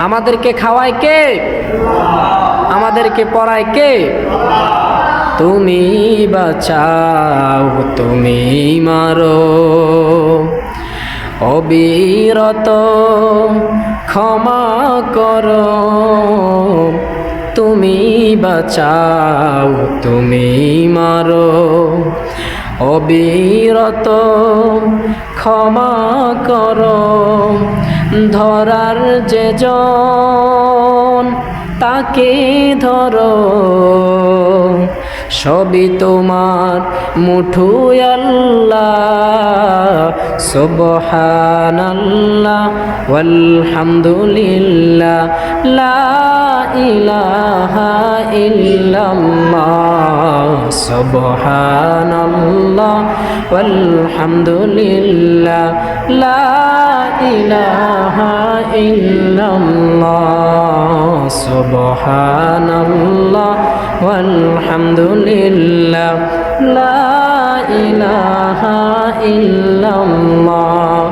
আমাদেরকে খাওয়ায় কে? আমাদেরকে পড়ায় কে? তুমি বাঁচাও, তুমি মারো, অবিরত ক্ষমা করো। তুমি বাঁচাও, তুমি মারো, অবিরত ক্ষমা করো। ধরার যে জন তাকে ধরো, সবই তোমার মুঠোয় আল্লাহ। সুবহানাল্লাহ ওয়ালহামদুলিল্লাহ, লা ইলাহা ইল্লাল্লাহ। সুবহানাল্লাহ ওয়ালহামদুলিল্লাহ, লা ইলাহা ইল্লাল্লাহ। সুবহানাল্লাহ ওয়ালহামদুলিল্লাহ, লা ইলাহা ইল্লাল্লাহ,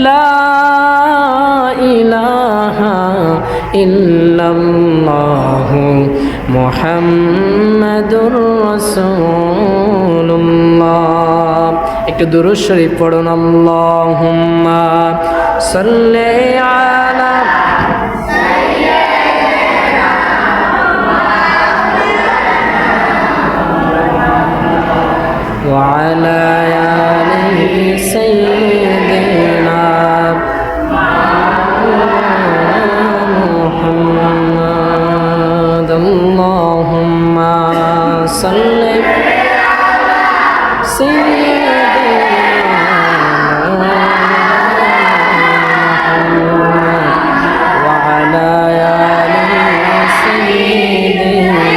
লা ইলাহা ইল্লাল্লাহ মুহাম্মাদুর রাসূলুল্লাহ। একটু দুরূদ শরীফ পড়ুন। আল্লাহুম্মা সাল্লি আলা وعلى آل سيدنا محمد. اللهم صل سيدنا محمد وعلى آل سيدنا